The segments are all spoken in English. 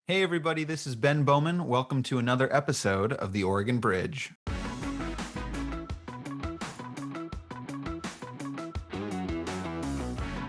Hey everybody, this is Ben Bowman. Welcome to another episode of the Oregon Bridge.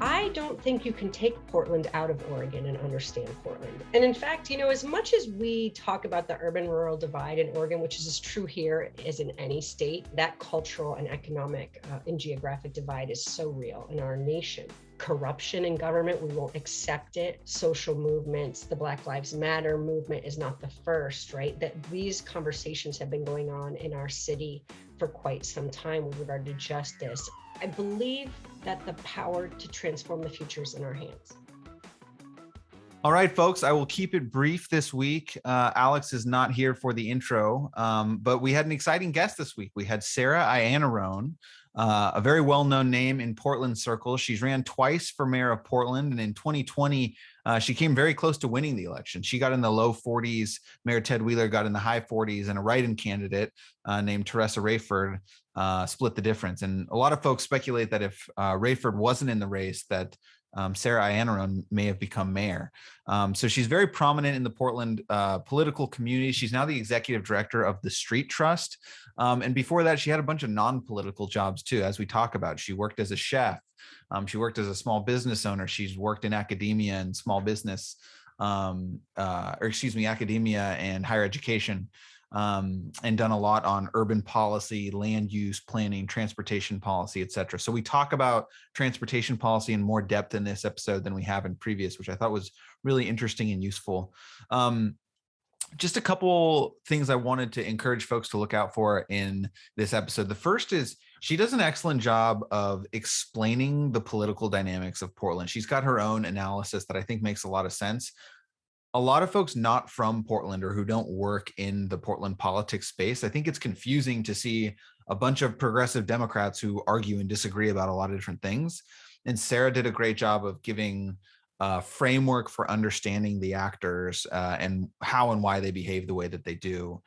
I don't think you can take Portland out of Oregon and understand Portland. And in fact, as much as we talk about the urban-rural divide in Oregon, which is as true here as in any state, that cultural and economic and geographic divide is so real in our nation. Corruption in government, we won't accept it. Social movements, the Black Lives Matter movement is not the first, right? That these conversations have been going on in our city for quite some time with regard to justice. I believe that the power to transform the future is in our hands. All right, folks, I will keep it brief this week. Alex is not here for the intro, but we had an exciting guest this week. We had Sarah Iannarone, a very well-known name in Portland circles. She's ran twice for mayor of Portland, and in 2020, she came very close to winning the election. She got in the low 40s. Mayor Ted Wheeler got in the high 40s, and a write-in candidate named Teresa Rayford split the difference. And a lot of folks speculate that if Rayford wasn't in the race, that Sarah Iannarone may have become mayor. So she's very prominent in the Portland political community. She's now the executive director of the Street Trust. And before that, she had a bunch of non-political jobs too, as we talk about. She worked as a chef. She worked as a small business owner. She's worked in academia and small business, academia and higher education. And done a lot on urban policy, land use planning, transportation policy, et cetera. So we talk about transportation policy in more depth in this episode than we have in previous, which I thought was really interesting and useful. Just a couple things I wanted to encourage folks to look out for in this episode. The first is she does an excellent job of explaining the political dynamics of Portland. She's got her own analysis that I think makes a lot of sense. A lot of folks not from Portland or who don't work in the Portland politics space, I think it's confusing to see a bunch of progressive Democrats who argue and disagree about a lot of different things. And Sarah did a great job of giving a framework for understanding the actors and how and why they behave the way that they do.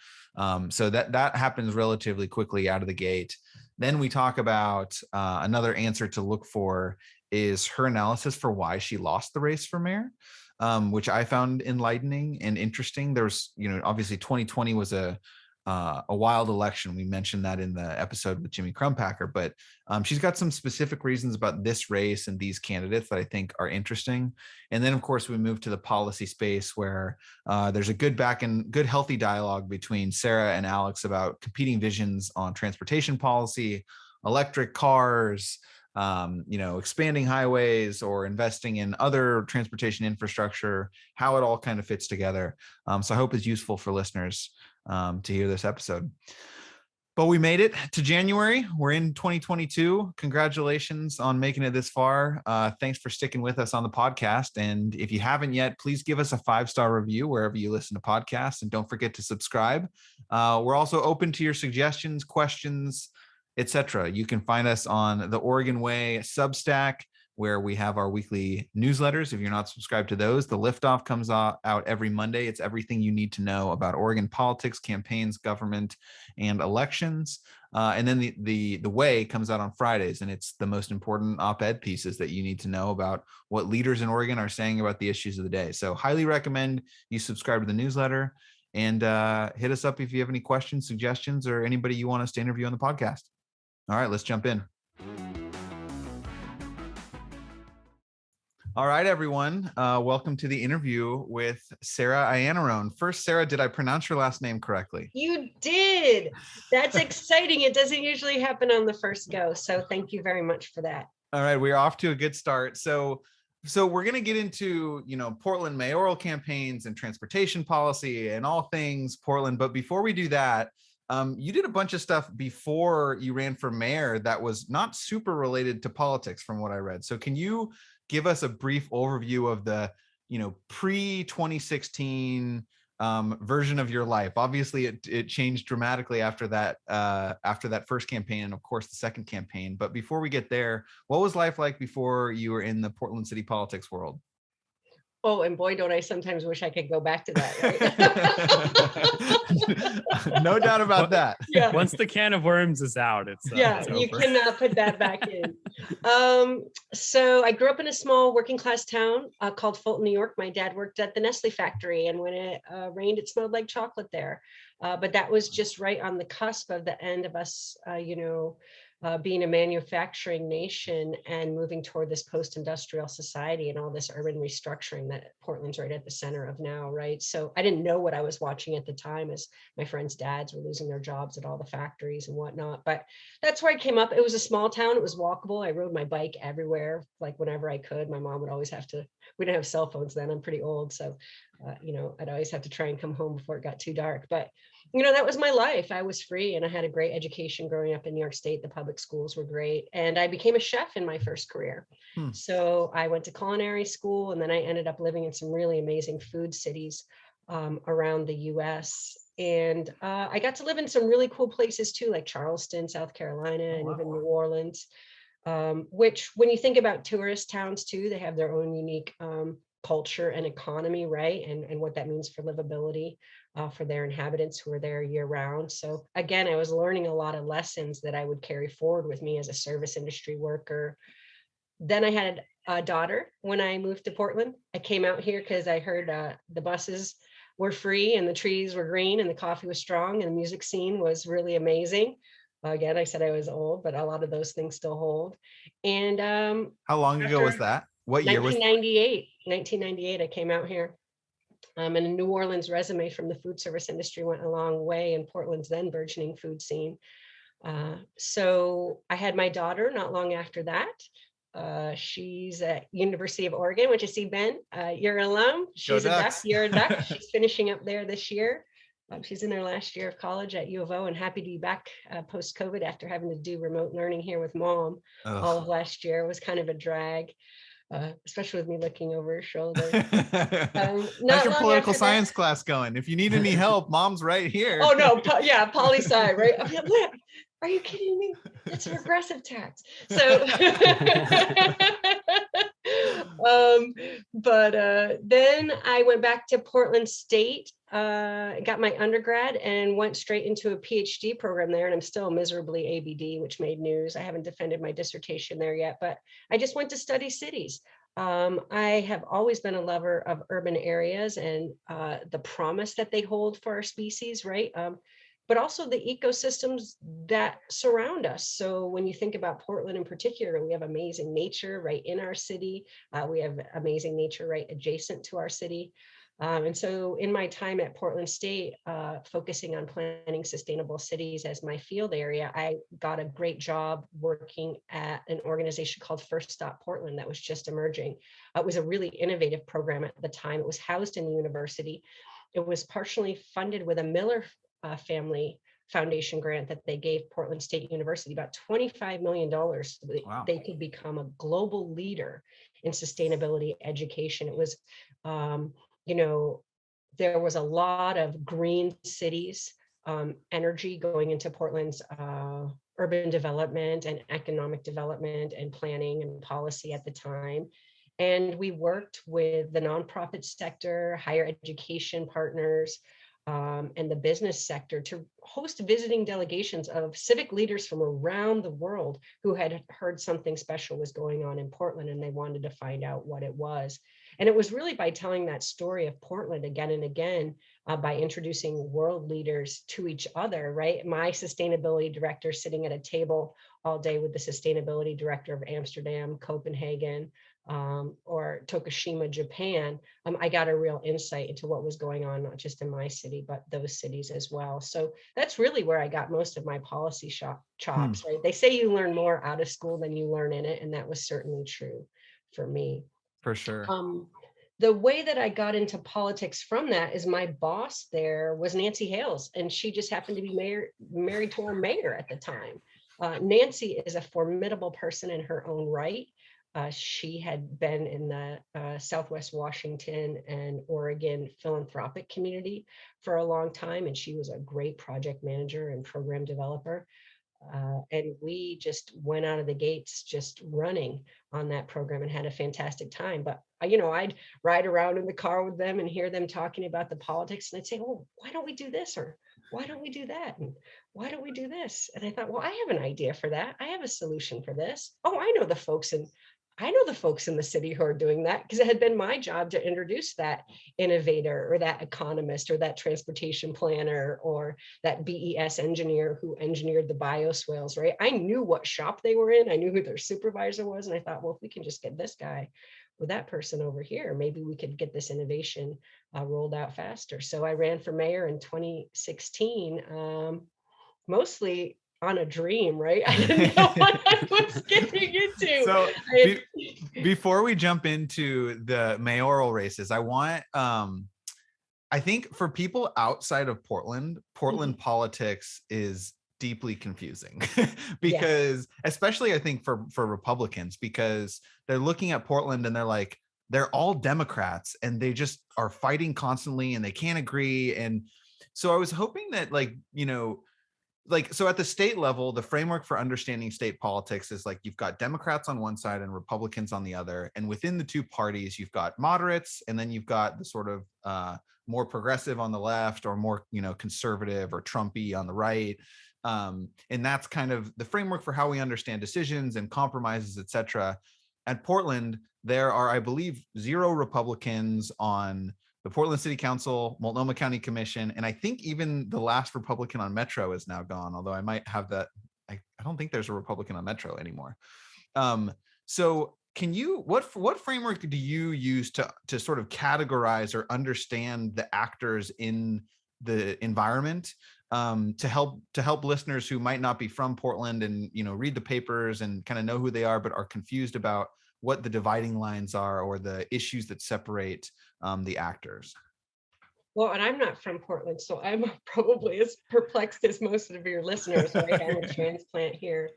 So that happens relatively quickly out of the gate. Then we talk about another answer to look for is her analysis for why she lost the race for mayor. Which I found enlightening and interesting. There's, obviously 2020 was a wild election. We mentioned that in the episode with Jimmy Crumpacker, but she's got some specific reasons about this race and these candidates that I think are interesting. And then, of course, we move to the policy space where there's a good healthy dialogue between Sarah and Alex about competing visions on transportation policy, electric cars, expanding highways or investing in other transportation infrastructure, how it all kind of fits together. So I hope it's useful for listeners to hear this episode. But we made it to January. We're in 2022. Congratulations on making it this far. Thanks for sticking with us on the podcast. And if you haven't yet, please give us a 5-star review wherever you listen to podcasts. And don't forget to subscribe. We're also open to your suggestions, questions, etc. You can find us on the Oregon Way Substack, where we have our weekly newsletters. If you're not subscribed to those, the Liftoff comes out every Monday. It's everything you need to know about Oregon politics, campaigns, government, and elections. And then the Way comes out on Fridays, and it's the most important op-ed pieces that you need to know about what leaders in Oregon are saying about the issues of the day. So highly recommend you subscribe to the newsletter, and hit us up if you have any questions, suggestions, or anybody you want us to interview on the podcast. All right, let's jump in. All right, everyone. Welcome to the interview with Sarah Iannarone. First, Sarah, did I pronounce your last name correctly? You did. That's exciting. It doesn't usually happen on the first go. So thank you very much for that. All right, we're off to a good start. So we're going to get into, Portland mayoral campaigns and transportation policy and all things Portland. But before we do that, you did a bunch of stuff before you ran for mayor that was not super related to politics from what I read. So can you give us a brief overview of the, pre-2016 version of your life? Obviously, it changed dramatically after that first campaign and, of course, the second campaign. But before we get there, what was life like before you were in the Portland city politics world? Oh, and boy, don't I sometimes wish I could go back to that, right? No doubt about that. Yeah. Once the can of worms is out, it's you cannot put that back in. So I grew up in a small working class town called Fulton, New York. My dad worked at the Nestle factory, and when it rained, it smelled like chocolate there. But that was just right on the cusp of the end of us, being a manufacturing nation and moving toward this post-industrial society and all this urban restructuring that Portland's right at the center of now, right? So I didn't know what I was watching at the time, as my friends' dads were losing their jobs at all the factories and whatnot. But that's where I came up. It was a small town. It was walkable. I rode my bike everywhere, like whenever I could. My mom would always have to, we didn't have cell phones then. I'm pretty old. So, I'd always have to try and come home before it got too dark. But that was my life. I was free, and I had a great education growing up in New York State. The public schools were great. And I became a chef in my first career. So I went to culinary school, and then I ended up living in some really amazing food cities around the US. And I got to live in some really cool places too, like Charleston, South Carolina, and even New Orleans, which when you think about tourist towns too, they have their own unique culture and economy, right? And what that means for livability for their inhabitants who are there year round. So again, I was learning a lot of lessons that I would carry forward with me as a service industry worker. Then I had a daughter when I moved to Portland. I came out here because I heard the buses were free and the trees were green and the coffee was strong and the music scene was really amazing. Again, I said I was old, but a lot of those things still hold. And how long ago was that? What year was 1998, I came out here. And a New Orleans resume from the food service industry went a long way in Portland's then burgeoning food scene. So I had my daughter not long after that. She's at University of Oregon, which I see Ben, you're an alum. She's a duck, you're a duck. She's finishing up there this year. She's in her last year of college at U of O, and happy to be back post-COVID after having to do remote learning here with mom all of last year. It was kind of a drag. Especially with me looking over her shoulder. How's your political science class going? If you need any help, mom's right here. Oh no, poli sci, right? Are you kidding me? It's a regressive tax. So, then I went back to Portland State, got my undergrad, and went straight into a PhD program there. And I'm still miserably ABD, which made news. I haven't defended my dissertation there yet, but I just went to study cities. I have always been a lover of urban areas and the promise that they hold for our species, right? But also the ecosystems that surround us. So when you think about Portland in particular, we have amazing nature right in our city. We have amazing nature right adjacent to our city. And so in my time at Portland State, focusing on planning sustainable cities as my field area, I got a great job working at an organization called First Stop Portland that was just emerging. It was a really innovative program at the time. It was housed in the university. It was partially funded with a Miller family foundation grant that they gave Portland State University, about $25 million. Wow. They could become a global leader in sustainability education. It was, there was a lot of green cities, energy going into Portland's urban development and economic development and planning and policy at the time. And we worked with the nonprofit sector, higher education partners, and the business sector to host visiting delegations of civic leaders from around the world who had heard something special was going on in Portland, and they wanted to find out what it was. And it was really by telling that story of Portland again and again, by introducing world leaders to each other, right? My sustainability director sitting at a table all day with the sustainability director of Amsterdam, Copenhagen, or Tokushima, Japan, I got a real insight into what was going on, not just in my city, but those cities as well. So that's really where I got most of my policy chops, right? They say you learn more out of school than you learn in it. And that was certainly true for me. For sure. The way that I got into politics from that is my boss there was Nancy Hales, and she just happened to be married to our mayor at the time. Nancy is a formidable person in her own right. She had been in the Southwest Washington and Oregon philanthropic community for a long time, and she was a great project manager and program developer. And we just went out of the gates just running on that program and had a fantastic time. But I'd ride around in the car with them and hear them talking about the politics, and I'd say, "Oh, why don't we do this?" Or "Why don't we do that?" And "Why don't we do this?" And I thought, well, I have an idea for that. I have a solution for this. Oh, I know the folks in the city who are doing that, because it had been my job to introduce that innovator or that economist or that transportation planner or that BES engineer who engineered the bioswales, right? I knew what shop they were in. I knew who their supervisor was. And I thought, well, if we can just get this guy with that person over here, maybe we could get this innovation rolled out faster. So I ran for mayor in 2016, mostly on a dream, right? I didn't know what I was getting into. So before we jump into the mayoral races, I think for people outside of Portland politics is deeply confusing because especially I think for Republicans, because they're looking at Portland and they're like, they're all Democrats and they just are fighting constantly and they can't agree. And so I was hoping that so at the state level, the framework for understanding state politics is like you've got Democrats on one side and Republicans on the other. And within the two parties, you've got moderates, and then you've got the sort of more progressive on the left, or more, conservative or Trumpy on the right. And that's kind of the framework for how we understand decisions and compromises, et cetera. At Portland, there are, I believe, 0 Republicans on the Portland City Council, Multnomah County Commission, and I think even the last Republican on Metro is now gone, although I might have that. I don't think there's a Republican on Metro anymore. So can you, what framework do you use to sort of categorize or understand the actors in the environment, to help listeners who might not be from Portland and, read the papers and kind of know who they are, but are confused about what the dividing lines are or the issues that separate the actors? Well, and I'm not from Portland, so I'm probably as perplexed as most of your listeners, right? I'm a transplant here.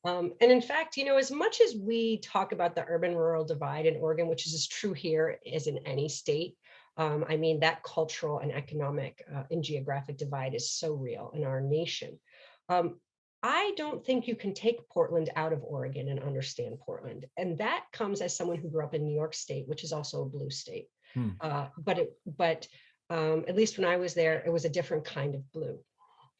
And in fact, as much as we talk about the urban-rural divide in Oregon, which is as true here as in any state, that cultural and economic and geographic divide is so real in our nation. I don't think you can take Portland out of Oregon and understand Portland. And that comes as someone who grew up in New York State, which is also a blue state. But at least when I was there, it was a different kind of blue.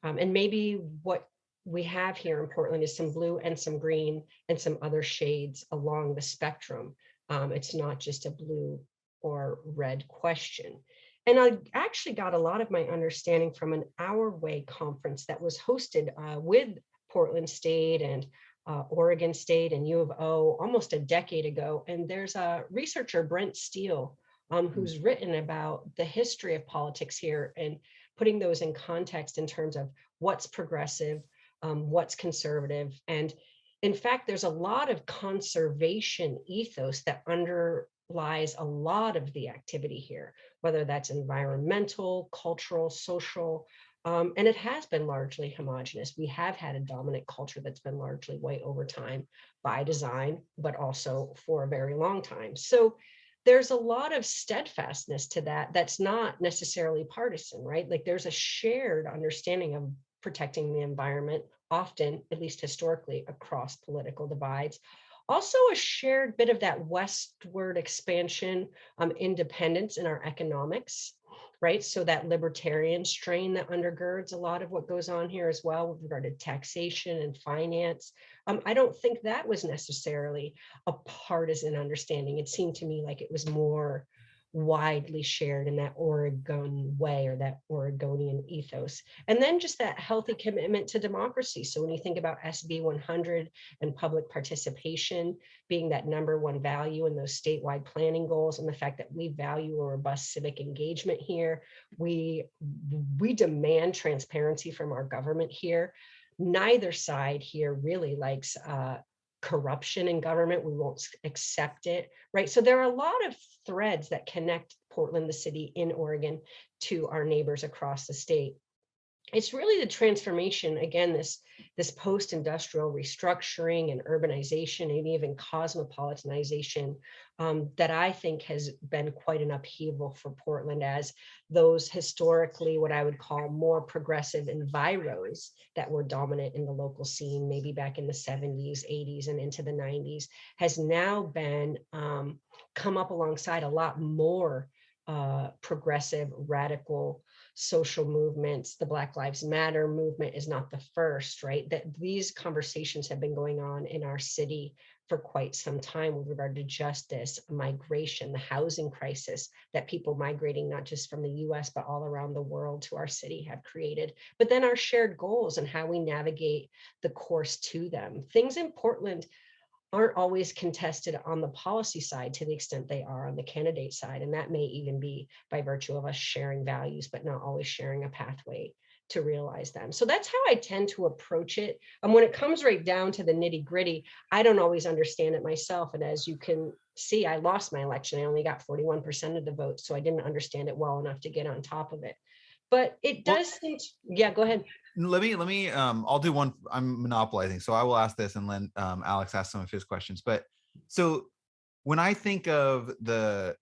And maybe what we have here in Portland is some blue and some green and some other shades along the spectrum. It's not just a blue or red question. And I actually got a lot of my understanding from an Our Way conference that was hosted with Portland State and Oregon State and U of O almost a decade ago. And there's a researcher, Brent Steele, who's written about the history of politics here and putting those in context in terms of what's progressive, what's conservative. And in fact, there's a lot of conservation ethos that underlies a lot of the activity here, whether that's environmental, cultural, social, and it has been largely homogenous. We have had a dominant culture that's been largely white over time by design, but also for a very long time. So there's a lot of steadfastness to that that's not necessarily partisan, right? Like there's a shared understanding of protecting the environment, often, at least historically, across political divides. Also a shared bit of that westward expansion, independence in our economics, right? So that libertarian strain that undergirds a lot of what goes on here as well with regard to taxation and finance. I don't think that was necessarily a partisan understanding. It seemed to me like it was more widely shared in that Oregon way or that Oregonian ethos. And then just that healthy commitment to democracy. So when you think about SB 100 and public participation being that #1 value in those statewide planning goals, and the fact that we value a robust civic engagement here, we demand transparency from our government here. Neither side here really likes corruption in government. We won't accept it, right? So there are a lot of threads that connect Portland, the city in Oregon, to our neighbors across the state. it's really the transformation, again, this post-industrial restructuring and urbanization and even cosmopolitanization, that I think has been quite an upheaval for Portland, as those historically what I would call more progressive enviros that were dominant in the local scene, maybe back in the 70s, 80s, and into the 90s, has now been come up alongside a lot more progressive, radical social movements. The Black Lives Matter movement is not the first, right? That these conversations have been going on in our city for quite some time with regard to justice, migration, the housing crisis that people migrating not just from the US, but all around the world to our city have created. But then our shared goals and how we navigate the course to them. Things in Portland aren't always contested on the policy side to the extent they are on the candidate side. And that may even be by virtue of us sharing values, but not always sharing a pathway to realize them. So that's how I tend to approach it. And when it comes right down to the nitty gritty, I don't always understand it myself. And as you can see, I lost my election. I only got 41% of the vote. So I didn't understand it well enough to get on top of it. But it does seem, yeah, go ahead. Let me I'll do one. I'm monopolizing, so I will ask this and then Alex ask some of his questions. But so when I think of so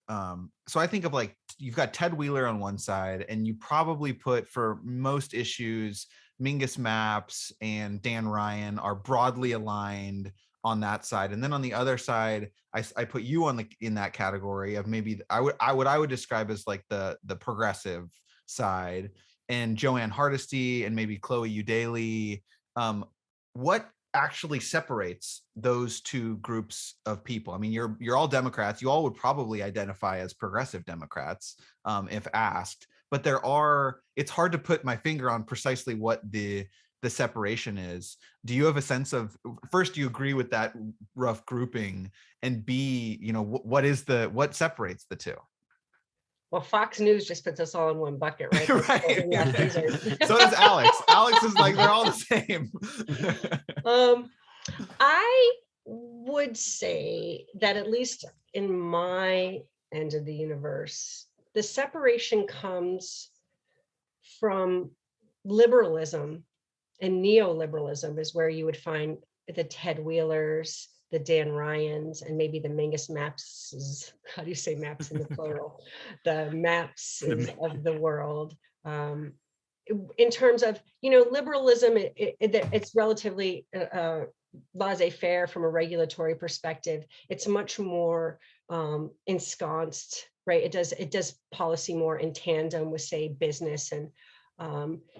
I think of like, you've got Ted Wheeler on one side, and you probably put, for most issues, Mingus Maps and Dan Ryan are broadly aligned on that side. And then on the other side, I put you in that category of maybe I would describe as like the progressive side, and Joanne Hardesty and maybe Chloe Eudaly. What actually separates those two groups of people? I mean, you're all Democrats. You all would probably identify as progressive Democrats if asked, but it's hard to put my finger on precisely what the separation is. Do you have a sense of, first, do you agree with that rough grouping? And B, what separates the two? Well, Fox News just puts us all in one bucket, right? Right. So does Alex. Alex is like, they're all the same. I would say that, at least in my end of the universe, the separation comes from liberalism, and neoliberalism is where you would find the Ted Wheelers, the Dan Ryans, and maybe the Mingus Maps. How do you say maps in the plural? The maps of the world. In terms of, liberalism, it's relatively laissez-faire from a regulatory perspective. It's much more ensconced, right? It does policy more in tandem with, say, business, and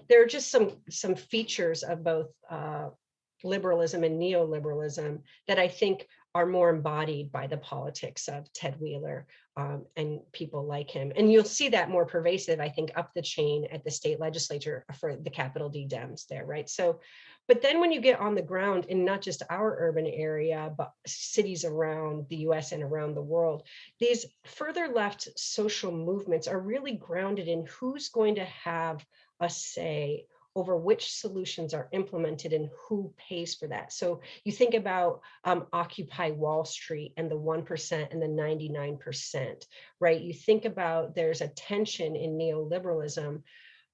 there are just some features of both liberalism and neoliberalism that I think are more embodied by the politics of Ted Wheeler and people like him. And you'll see that more pervasive, I think, up the chain at the state legislature for the capital D Dems there, right? So, but then when you get on the ground in not just our urban area, but cities around the US and around the world, these further left social movements are really grounded in who's going to have a say over which solutions are implemented and who pays for that. So you think about Occupy Wall Street and the 1% and the 99%, right? You think about, there's a tension in neoliberalism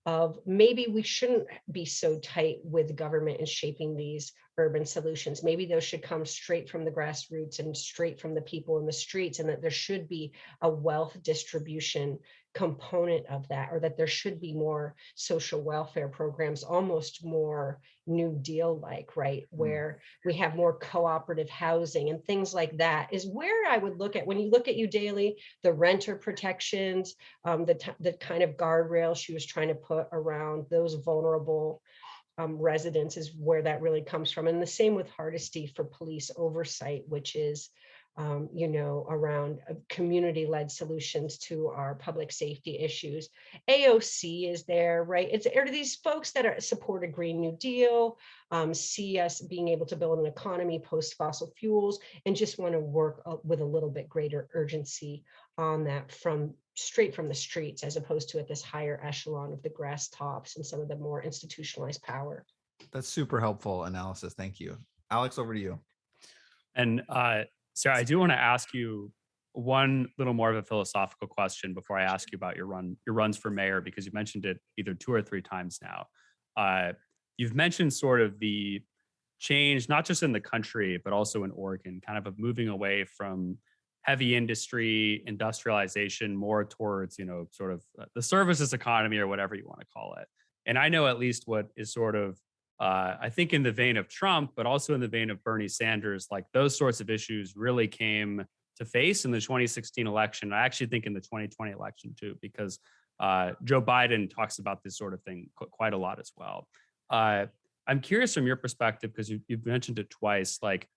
of maybe we shouldn't be so tight with government in shaping these urban solutions. Maybe those should come straight from the grassroots and straight from the people in the streets, and that there should be a wealth distribution component of that, or that there should be more social welfare programs, almost more New Deal like, right? Where we have more cooperative housing and things like that is where I would look at, when you look at Eudaly, the renter protections, the kind of guardrails she was trying to put around those vulnerable residents is where that really comes from. And the same with Hardesty for police oversight, which is around community-led solutions to our public safety issues. AOC is there, right? Are these folks that support a Green New Deal, see us being able to build an economy post-fossil fuels, and just want to work with a little bit greater urgency on that straight from the streets, as opposed to at this higher echelon of the grass tops and some of the more institutionalized power. That's super helpful analysis. Thank you. Alex, over to you. And Sarah, I do want to ask you one little more of a philosophical question before I ask you about your runs for mayor, because you mentioned it either 2 or 3 times now. You've mentioned sort of the change, not just in the country, but also in Oregon, kind of moving away from heavy industry, industrialization, more towards, sort of the services economy or whatever you want to call it. And I know at least what is sort of, I think in the vein of Trump, but also in the vein of Bernie Sanders, like those sorts of issues really came to face in the 2016 election. I actually think in the 2020 election too, because Joe Biden talks about this sort of thing quite a lot as well. I'm curious from your perspective, because you've mentioned it twice, like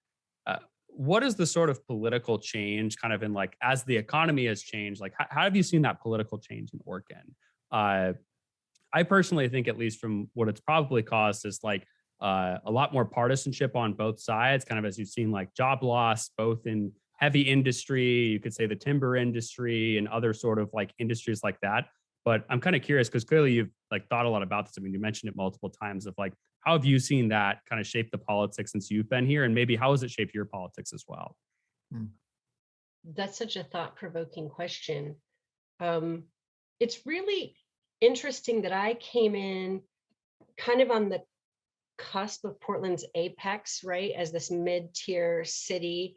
what is the sort of political change kind of in like, as the economy has changed, like how have you seen that political change in Oregon? I personally think, at least from what it's probably caused, is like a lot more partisanship on both sides, kind of as you've seen like job loss, both in heavy industry, you could say the timber industry and other sort of like industries like that. But I'm kind of curious because clearly you've like thought a lot about this. I mean, you mentioned it multiple times of like, how have you seen that kind of shape the politics since you've been here? And maybe how has it shaped your politics as well? That's such a thought-provoking question. It's really interesting that I came in kind of on the cusp of Portland's apex, right, as this mid-tier city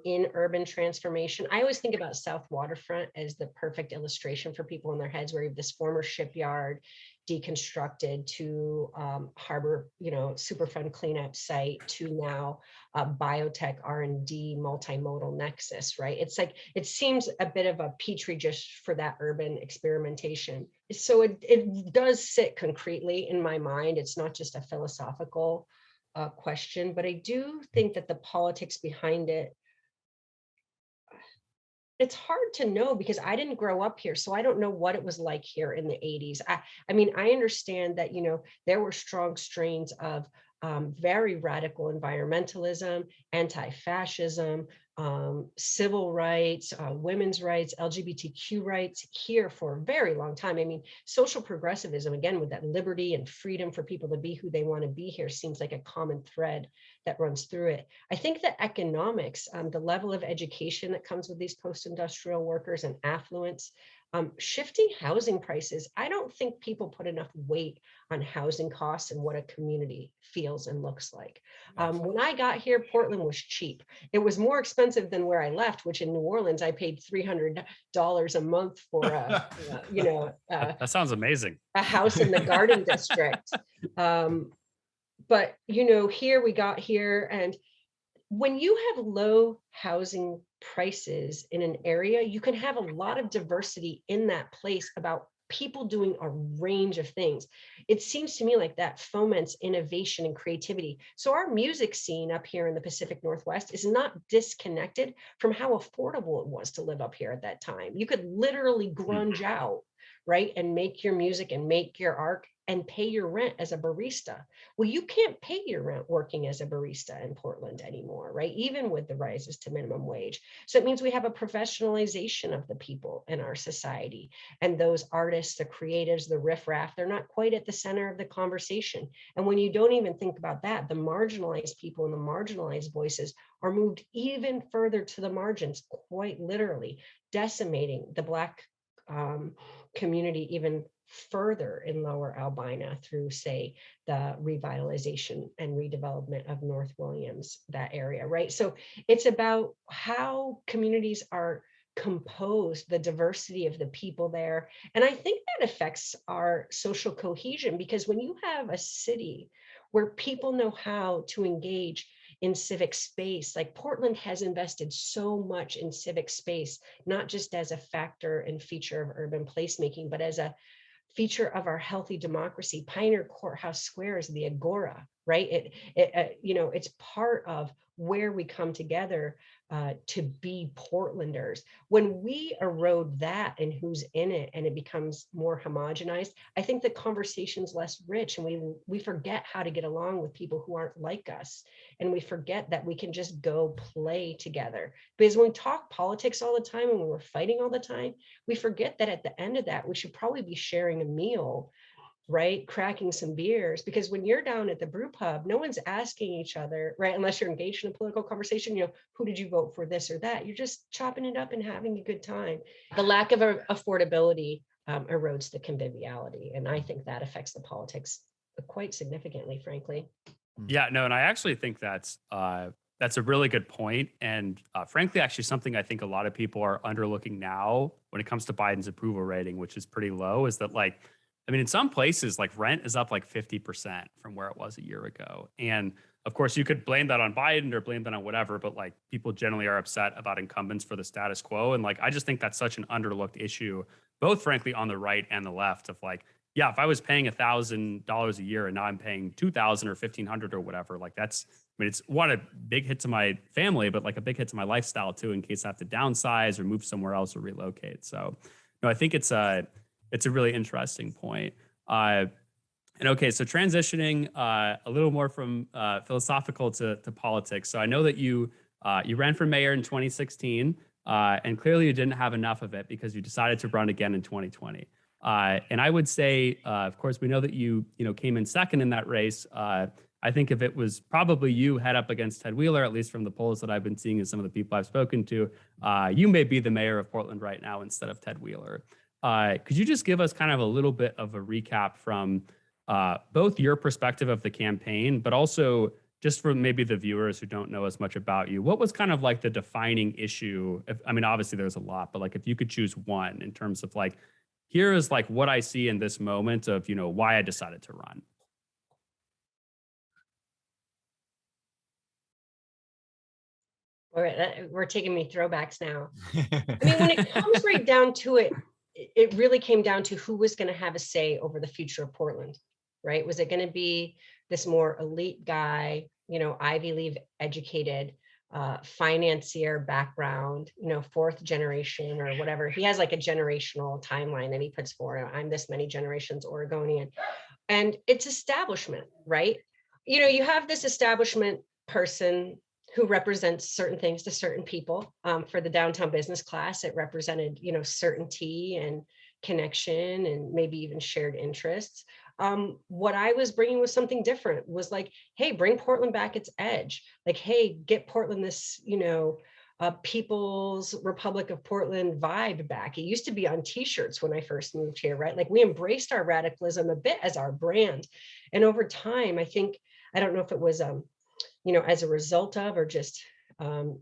in urban transformation. I always think about South Waterfront as the perfect illustration for people in their heads, where you have this former shipyard deconstructed to harbor, Superfund cleanup site, to now biotech R&D multimodal nexus, right? It's like, it seems a bit of a petri dish for that urban experimentation. So it does sit concretely in my mind. It's not just a philosophical question, but I do think that the politics behind it, it's hard to know because I didn't grow up here, so I don't know what it was like here in the 80s. I mean, I understand that, there were strong strains of very radical environmentalism, anti-fascism, civil rights, women's rights, LGBTQ rights here for a very long time. I mean, social progressivism, again, with that liberty and freedom for people to be who they want to be here, seems like a common thread that runs through it. I think that economics, the level of education that comes with these post-industrial workers and affluence, shifting housing prices. I don't think people put enough weight on housing costs and what a community feels and looks like. When I got here, Portland was cheap. It was more expensive than where I left, which in New Orleans, I paid $300 a month for That sounds amazing. a house in the Garden District. But, here we got here, and when you have low housing prices in an area, you can have a lot of diversity in that place about people doing a range of things. It seems to me like that foments innovation and creativity. So our music scene up here in the Pacific Northwest is not disconnected from how affordable it was to live up here at that time. You could literally grunge out, right, and make your music and make your art and pay your rent as a barista. Well, you can't pay your rent working as a barista in Portland anymore, right? Even with the rises to minimum wage. So it means we have a professionalization of the people in our society. And those artists, the creatives, the riffraff, they're not quite at the center of the conversation. And when you don't even think about that, the marginalized people and the marginalized voices are moved even further to the margins, quite literally, decimating the Black community even further in Lower Albina through, say, the revitalization and redevelopment of North Williams, that area, right? So it's about how communities are composed, the diversity of the people there. And I think that affects our social cohesion, because when you have a city where people know how to engage in civic space, like Portland has invested so much in civic space, not just as a factor and feature of urban placemaking, but as a feature of our healthy democracy. Pioneer Courthouse Square is the agora, right? It's part of where we come together to be Portlanders. When we erode that and who's in it, and it becomes more homogenized, I think the conversation's less rich, and we forget how to get along with people who aren't like us, and we forget that we can just go play together. Because when we talk politics all the time and when we're fighting all the time, we forget that at the end of that, we should probably be sharing a meal, right? Cracking some beers, because when you're down at the brew pub, no one's asking each other, right? Unless you're engaged in a political conversation, who did you vote for, this or that? You're just chopping it up and having a good time. The lack of affordability erodes the conviviality. And I think that affects the politics quite significantly, frankly. Yeah, no, and I actually think that's a really good point. And frankly, actually something I think a lot of people are underlooking now when it comes to Biden's approval rating, which is pretty low, is that like, I mean, in some places, like rent is up like 50% from where it was a year ago. And of course, you could blame that on Biden or blame that on whatever, but like people generally are upset about incumbents for the status quo. And like, I just think that's such an underlooked issue, both frankly on the right and the left of like, yeah, if I was paying $1,000 a year and now I'm paying 2,000 or 1,500 or whatever, like that's, I mean, it's one, a big hit to my family, but like a big hit to my lifestyle too, in case I have to downsize or move somewhere else or relocate. So, no, I think it's a really interesting point. And okay, so transitioning a little more from philosophical to politics. So I know that you ran for mayor in 2016, and clearly you didn't have enough of it because you decided to run again in 2020. And I would say, of course, we know that you came in second in that race. I think if it was probably you head up against Ted Wheeler, at least from the polls that I've been seeing and some of the people I've spoken to, you may be the mayor of Portland right now instead of Ted Wheeler. Could you just give us kind of a little bit of a recap from both your perspective of the campaign, but also just for maybe the viewers who don't know as much about you, what was kind of like the defining issue? I mean, obviously there's a lot, but like if you could choose one in terms of like, here is like what I see in this moment of, why I decided to run. All right, we're taking me throwbacks now. I mean, when it comes right down to it, it really came down to who was going to have a say over the future of Portland, right? Was it going to be this more elite guy, Ivy League educated, financier background, fourth generation or whatever. He has like a generational timeline that he puts forward. I'm this many generations Oregonian. And it's establishment, right? You have this establishment person who represents certain things to certain people. For the downtown business class, it represented, certainty and connection and maybe even shared interests. What I was bringing was something different, was like, hey, bring Portland back its edge. Like, hey, get Portland this, People's Republic of Portland vibe back. It used to be on t-shirts when I first moved here, right? Like we embraced our radicalism a bit as our brand. And over time, I don't know if it was, as a result of, or just, at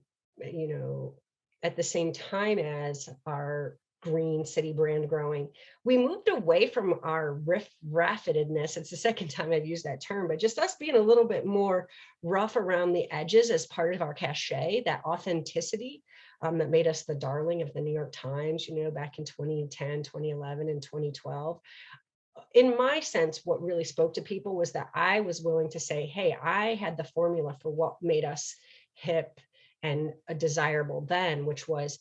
the same time as our green city brand growing, we moved away from our raffetedness. It's the second time I've used that term, but just us being a little bit more rough around the edges as part of our cachet, that authenticity that made us the darling of the New York Times, back in 2010, 2011, and 2012. In my sense, what really spoke to people was that I was willing to say, hey, I had the formula for what made us hip and desirable then, which was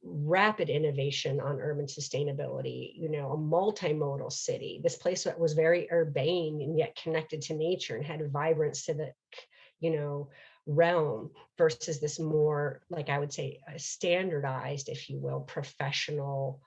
rapid innovation on urban sustainability, a multimodal city, this place that was very urbane and yet connected to nature and had a vibrant civic, realm, versus this more, like I would say, standardized, if you will, professional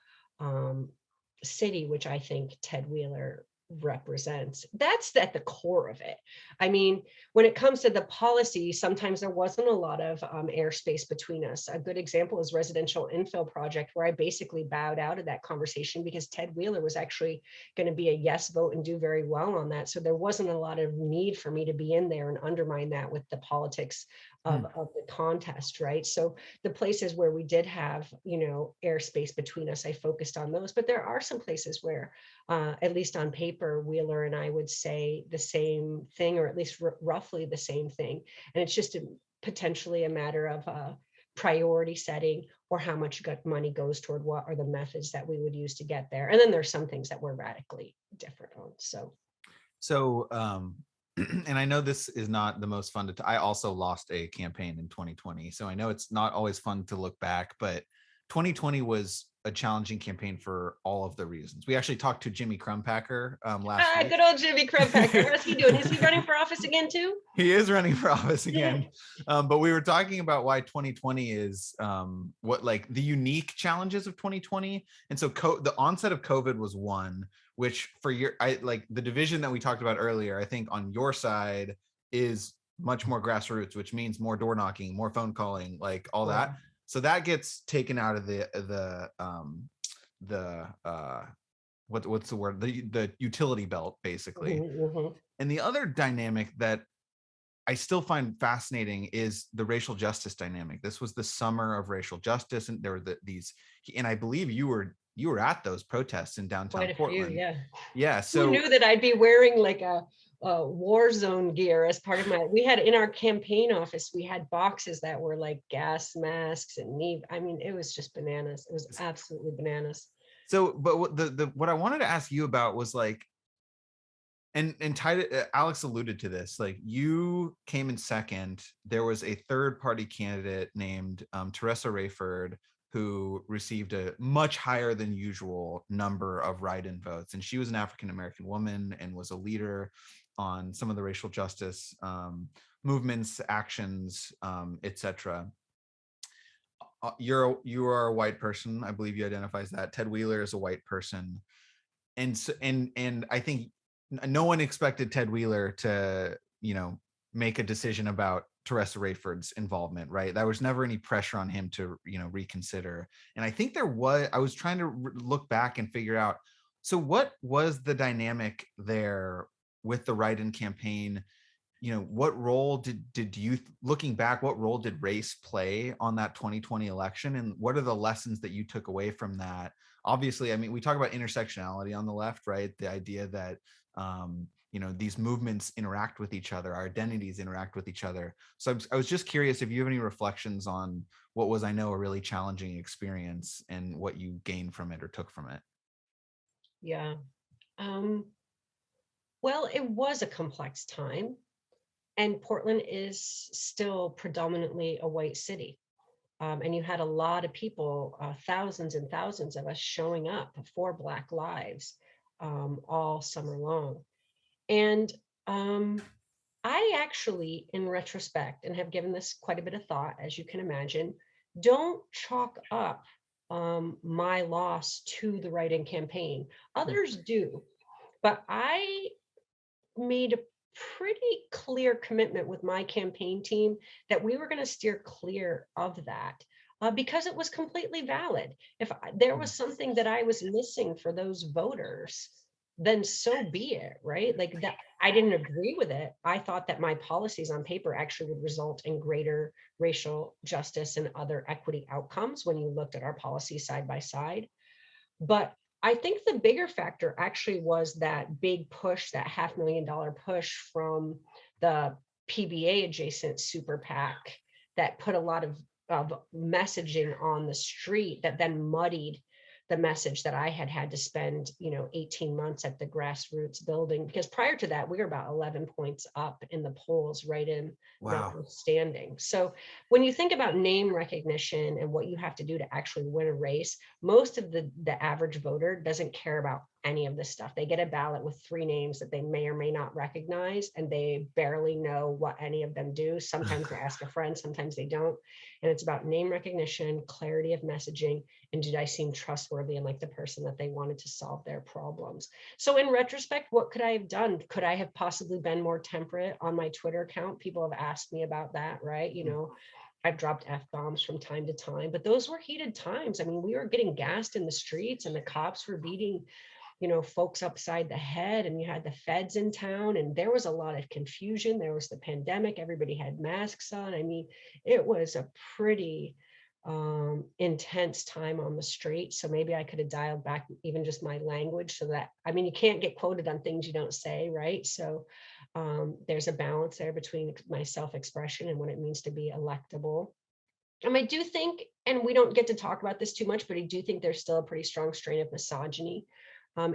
city, which I think Ted Wheeler represents. That's at the core of it. I mean, when it comes to the policy, sometimes there wasn't a lot of airspace between us. A good example is residential infill project, where I basically bowed out of that conversation because Ted Wheeler was actually going to be a yes vote and do very well on that. So there wasn't a lot of need for me to be in there and undermine that with the politics of the contest, right? So the places where we did have, airspace between us, I focused on those. But there are some places where, at least on paper, Wheeler and I would say the same thing, or at least roughly the same thing. And it's just potentially a matter of priority setting, or how much money goes toward what are the methods that we would use to get there. And then there's some things that we're radically different on. So, and I know this is not the most fun I also lost a campaign in 2020. So I know it's not always fun to look back, but 2020 was a challenging campaign for all of the reasons. We actually talked to Jimmy Crumpacker last week. Good old Jimmy Crumpacker. How's he doing? Is he running for office again too? He is running for office again. But we were talking about why 2020 is what like the unique challenges of 2020. And so the onset of COVID was one, which for the division that we talked about earlier, I think on your side is much more grassroots, which means more door knocking, more phone calling, like all that. So that gets taken out of the what's the word, the utility belt, basically. Mhm. And the other dynamic that I still find fascinating is the racial justice dynamic. This was the summer of racial justice, and there were these, and I believe you were at those protests in downtown Quite a few, Portland. yeah. Yeah. Who So knew that I'd be wearing like a war zone gear as part of we had in our campaign office, we had boxes that were like gas masks and I mean, it was just bananas. It was absolutely bananas. so, but what I wanted to ask you about was like, and Alex alluded to this, like you came in second. There was a third party candidate named Teresa Rayford, who received a much higher than usual number of write-in votes. And she was an African-American woman and was a leader on some of the racial justice movements, actions, etc. You are a white person. I believe you identify as that. Ted Wheeler is a white person. And so, and I think no one expected Ted Wheeler to, make a decision about Teresa Rayford's involvement, right? There was never any pressure on him to, reconsider. And I think I was trying to look back and figure out, so what was the dynamic there with the write-in campaign? What role did you, looking back, what role did race play on that 2020 election? And what are the lessons that you took away from that? Obviously, I mean, we talk about intersectionality on the left, right? The idea that, these movements interact with each other, our identities interact with each other. So I was just curious if you have any reflections on what was, I know, a really challenging experience and what you gained from it or took from it. Yeah. Well, it was a complex time, and Portland is still predominantly a white city. And you had a lot of people, thousands and thousands of us showing up for Black Lives all summer long. And I actually, in retrospect, and have given this quite a bit of thought, as you can imagine, don't chalk up my loss to the write-in campaign. Others do, but I made a pretty clear commitment with my campaign team that we were going to steer clear of that because it was completely valid. If there was something that I was missing for those voters, then so be it, right? Like that, I didn't agree with it. I thought that my policies on paper actually would result in greater racial justice and other equity outcomes when you looked at our policies side by side. But I think the bigger factor actually was that big push, that $500,000 push from the PBA adjacent super PAC that put a lot of messaging on the street that then muddied the message that I had to spend, 18 months at the grassroots building, because prior to that, we were about 11 points up in the polls, right in notwithstanding. So when you think about name recognition and what you have to do to actually win a race, most of the average voter doesn't care about any of this stuff. They get a ballot with 3 names that they may or may not recognize, and they barely know what any of them do. Sometimes they ask a friend, sometimes they don't. And it's about name recognition, clarity of messaging, and did I seem trustworthy and like the person that they wanted to solve their problems? So in retrospect, what could I have done? Could I have possibly been more temperate on my Twitter account? People have asked me about that, right? I've dropped F-bombs from time to time, but those were heated times. I mean, we were getting gassed in the streets and the cops were beating folks upside the head, and you had the feds in town, and there was a lot of confusion. There was the pandemic. Everybody had masks on. I mean, it was a pretty intense time on the street. So maybe I could have dialed back even just my language so that, I mean, you can't get quoted on things you don't say, right? So there's a balance there between my self-expression and what it means to be electable. And I do think, and we don't get to talk about this too much, but I do think there's still a pretty strong strain of misogyny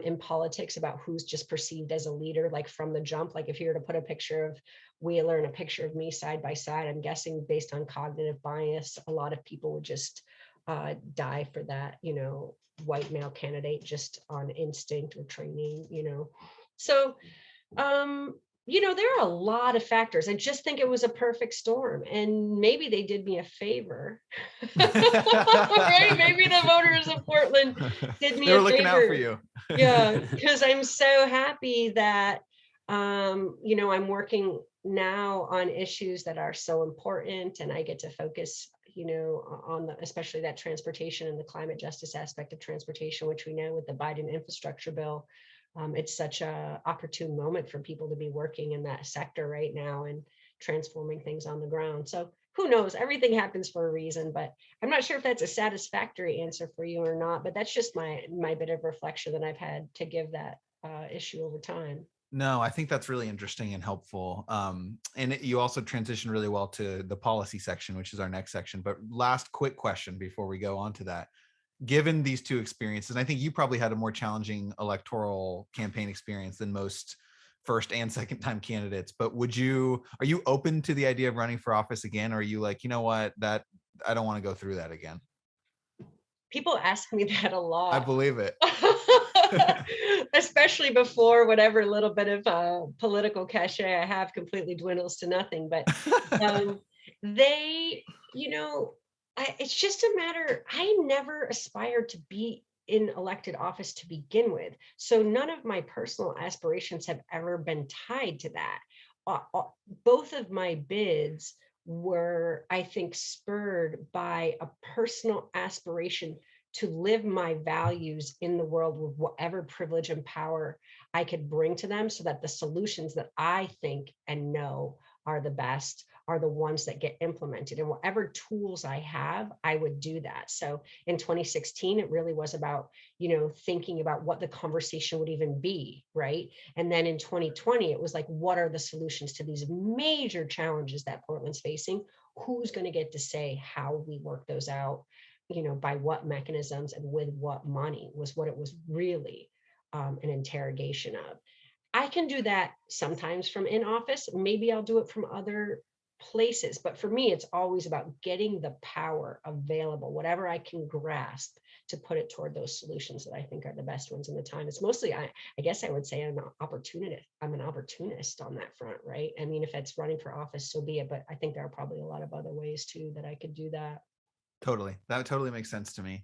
in politics about who's just perceived as a leader, like from the jump. Like if you were to put a picture of Wheeler and a picture of me side by side, I'm guessing based on cognitive bias, a lot of people would just die for that, white male candidate just on instinct or training, So, there are a lot of factors. I just think it was a perfect storm, and maybe they did me a favor. Right? Maybe the voters of Portland did me they were a looking favor. out for you. Yeah, because I'm so happy that I'm working now on issues that are so important, and I get to focus, on especially that transportation and the climate justice aspect of transportation, which we know with the Biden infrastructure bill, it's such a opportune moment for people to be working in that sector right now and transforming things on the ground. So who knows? Everything happens for a reason, but I'm not sure if that's a satisfactory answer for you or not. But that's just my bit of reflection that I've had to give that issue over time. No, I think that's really interesting and helpful. And you also transitioned really well to the policy section, which is our next section. But last quick question before we go on to that. Given these two experiences, and I think you probably had a more challenging electoral campaign experience than most first and second time candidates, but are you open to the idea of running for office again? Or are you like, you know what, that I don't want to go through that again? People ask me that a lot. I believe it. Especially before whatever little bit of political cachet I have completely dwindles to nothing. But they, it's just a matter, I never aspired to be in elected office to begin with. So none of my personal aspirations have ever been tied to that. Both of my bids were, I think, spurred by a personal aspiration to live my values in the world with whatever privilege and power I could bring to them, so that the solutions that I think and know are the best are the ones that get implemented. And whatever tools I have, I would do that. So in 2016, it really was about, thinking about what the conversation would even be, right? And then in 2020, it was like, what are the solutions to these major challenges that Portland's facing? Who's going to get to say how we work those out? By what mechanisms and with what money, was what it was really an interrogation of. I can do that sometimes from in office. Maybe I'll do it from other places. But for me, it's always about getting the power available, whatever I can grasp, to put it toward those solutions that I think are the best ones in the time. It's mostly, I guess I would say I'm an opportunist. I'm an opportunist on that front, right? I mean, if it's running for office, so be it. But I think there are probably a lot of other ways too that I could do that. Totally. That totally makes sense to me.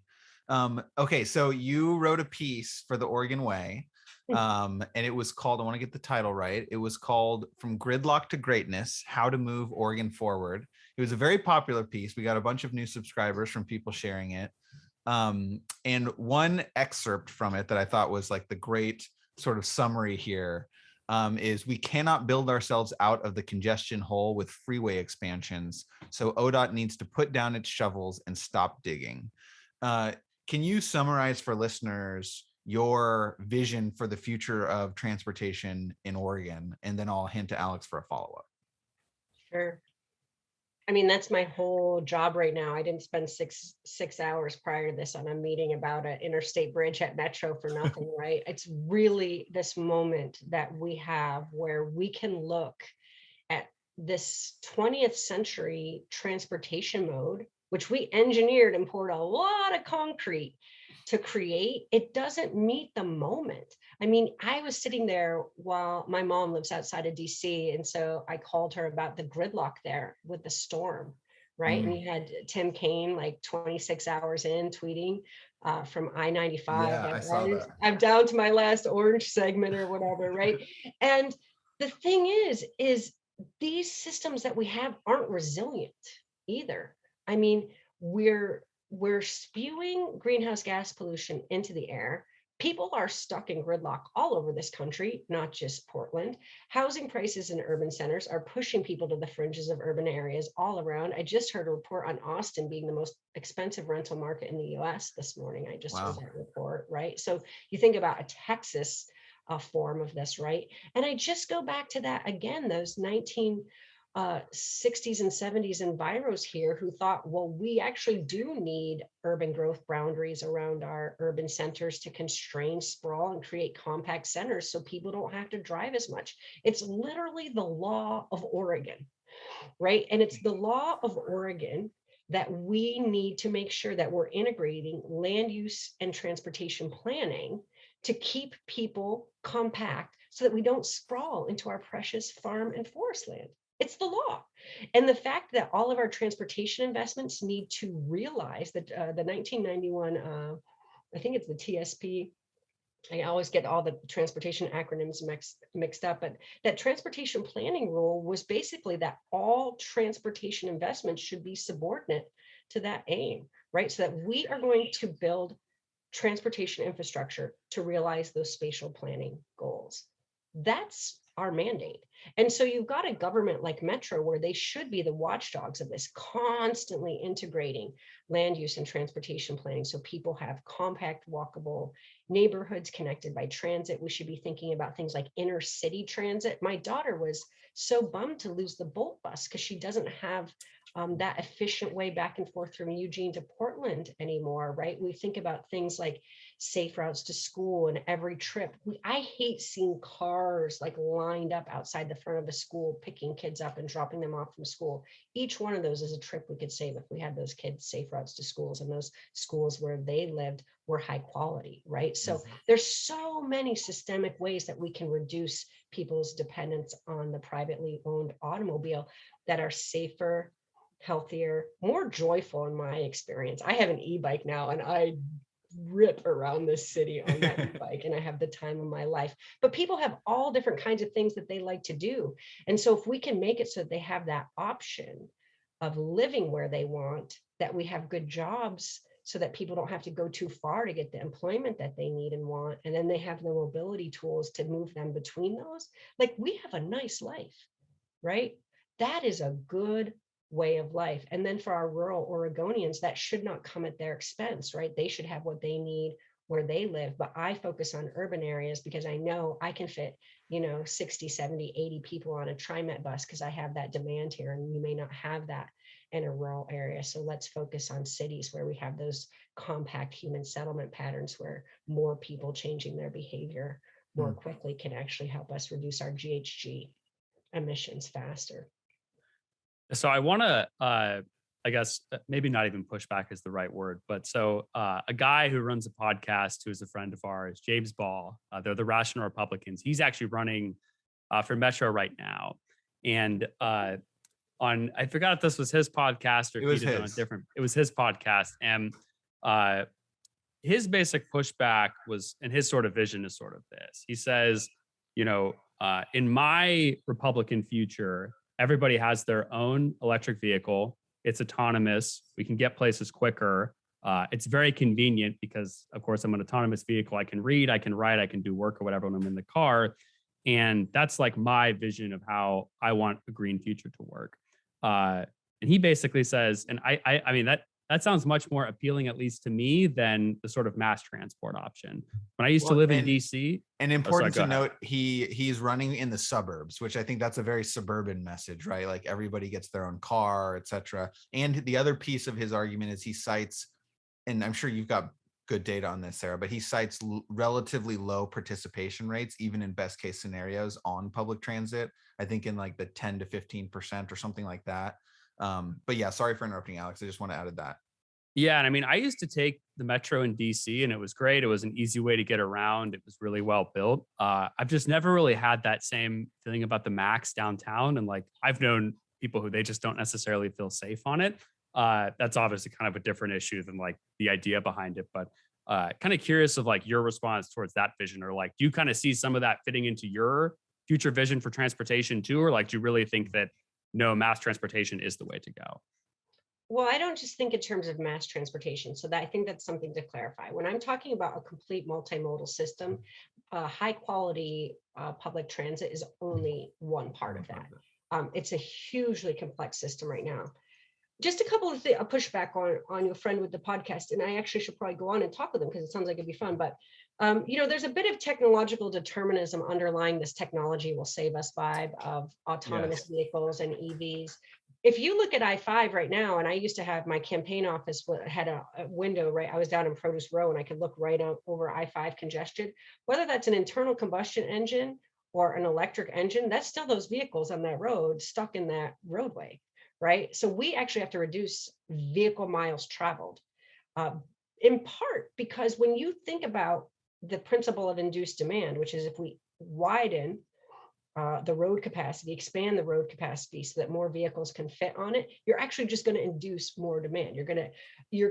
Okay, so you wrote a piece for the Oregon Way, and it was called, I want to get the title right. It was called From Gridlock to Greatness, How to Move Oregon Forward. It was a very popular piece. We got a bunch of new subscribers from people sharing it. And one excerpt from it that I thought was like the great sort of summary here is, we cannot build ourselves out of the congestion hole with freeway expansions. So ODOT needs to put down its shovels and stop digging. Can you summarize for listeners your vision for the future of transportation in Oregon? And then I'll hand to Alex for a follow-up. Sure. I mean, that's my whole job right now. I didn't spend six hours prior to this on a meeting about an interstate bridge at Metro for nothing, right? It's really this moment that we have where we can look at this 20th century transportation mode, which we engineered and poured a lot of concrete to create. It doesn't meet the moment. I mean, I was sitting there while my mom lives outside of DC. And so I called her about the gridlock there with the storm, right? And you had Tim Kaine like 26 hours in tweeting from I-95. Yeah, I saw that. I'm down to my last orange segment or whatever, right? And the thing is these systems that we have aren't resilient either. I mean, we're spewing greenhouse gas pollution into the air. People are stuck in gridlock all over this country, not just Portland. Housing prices in urban centers are pushing people to the fringes of urban areas all around. I just heard a report on Austin being the most expensive rental market in the US this morning. I just heard that report, right? So you think about a Texas form of this, right? And I just go back to that again, those 1960s and 70s enviros here who thought, well, we actually do need urban growth boundaries around our urban centers to constrain sprawl and create compact centers so people don't have to drive as much. It's literally the law of Oregon, right? And it's the law of Oregon that we need to make sure that we're integrating land use and transportation planning to keep people compact so that we don't sprawl into our precious farm and forest land. It's the law. And the fact that all of our transportation investments need to realize that the 1991, I think it's the TSP, I always get all the transportation acronyms mixed up, but that transportation planning rule was basically that all transportation investments should be subordinate to that aim, right? So that we are going to build transportation infrastructure to realize those spatial planning goals. That's our mandate. And so you've got a government like Metro where they should be the watchdogs of this, constantly integrating land use and transportation planning so people have compact, walkable neighborhoods connected by transit. We should be thinking about things like inner city transit. My daughter was so bummed to lose the Bolt bus because she doesn't have that efficient way back and forth from Eugene to Portland anymore, right? We think about things like safe routes to school and every trip. I hate seeing cars like lined up outside the front of a school, picking kids up and dropping them off from school. Each one of those is a trip we could save if we had those kids safe routes to schools, and those schools where they lived were high quality, right? So there's so many systemic ways that we can reduce people's dependence on the privately owned automobile that are safer, healthier, more joyful in my experience. I have an e-bike now and I rip around this city on that e-bike and I have the time of my life. But people have all different kinds of things that they like to do. And so if we can make it so that they have that option of living where they want, that we have good jobs so that people don't have to go too far to get the employment that they need and want, and then they have the mobility tools to move them between those, like we have a nice life, right? That is a good way of life. And then for our rural Oregonians, that should not come at their expense, right? They should have what they need where they live. But I focus on urban areas because I know I can fit, 60, 70, 80 people on a TriMet bus because I have that demand here, and you may not have that in a rural area. So let's focus on cities where we have those compact human settlement patterns where more people changing their behavior more quickly can actually help us reduce our GHG emissions faster. So I want to, I guess, maybe not even push back is the right word, but so a guy who runs a podcast who's a friend of ours, James Ball, they're the Rational Republicans. He's actually running for Metro right now. And I forgot if this was his podcast or if he did on a different, it was his podcast. And his basic pushback was, and his sort of vision is sort of this. He says, in my Republican future, everybody has their own electric vehicle. It's autonomous. We can get places quicker. It's very convenient because, of course, I'm an autonomous vehicle. I can read, I can write, I can do work or whatever when I'm in the car. And that's like my vision of how I want a green future to work. And he basically says, and I mean, that sounds much more appealing, at least to me, than the sort of mass transport option. When I used to live in DC. And important to note, he's running in the suburbs, which I think that's a very suburban message, right? Like everybody gets their own car, etc. And the other piece of his argument is he cites, and I'm sure you've got good data on this, Sarah, but he cites relatively low participation rates, even in best case scenarios on public transit. I think in like the 10 to 15% or something like that. But yeah, sorry for interrupting, Alex. I just want to add that. Yeah. And I mean, I used to take the Metro in DC and it was great. It was an easy way to get around. It was really well built. I've just never really had that same feeling about the Max downtown. And like, I've known people who they just don't necessarily feel safe on it. That's obviously kind of a different issue than like the idea behind it. But kind of curious of like your response towards that vision, or like, do you kind of see some of that fitting into your future vision for transportation too? Or like, do you really think that no, mass transportation is the way to go? Well, I don't just think in terms of mass transportation. So that I think that's something to clarify. When I'm talking about a complete multimodal system, high quality public transit is only one part of that. It's a hugely complex system right now. Just a couple of things, a pushback on your friend with the podcast, and I actually should probably go on and talk with him because it sounds like it'd be fun. But there's a bit of technological determinism underlying this technology will save us vibe of autonomous vehicles and EVs. If you look at I-5 right now, and I used to have my campaign office had a window, right? I was down in Produce Row and I could look right out over I-5 congestion, whether that's an internal combustion engine or an electric engine, that's still those vehicles on that road stuck in that roadway, right? So we actually have to reduce vehicle miles traveled, in part because when you think about the principle of induced demand, which is if we widen the road capacity, expand the road capacity so that more vehicles can fit on it, you're actually just going to induce more demand. You're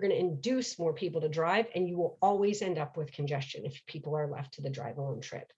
going to induce more people to drive, and you will always end up with congestion if people are left to the drive alone trip.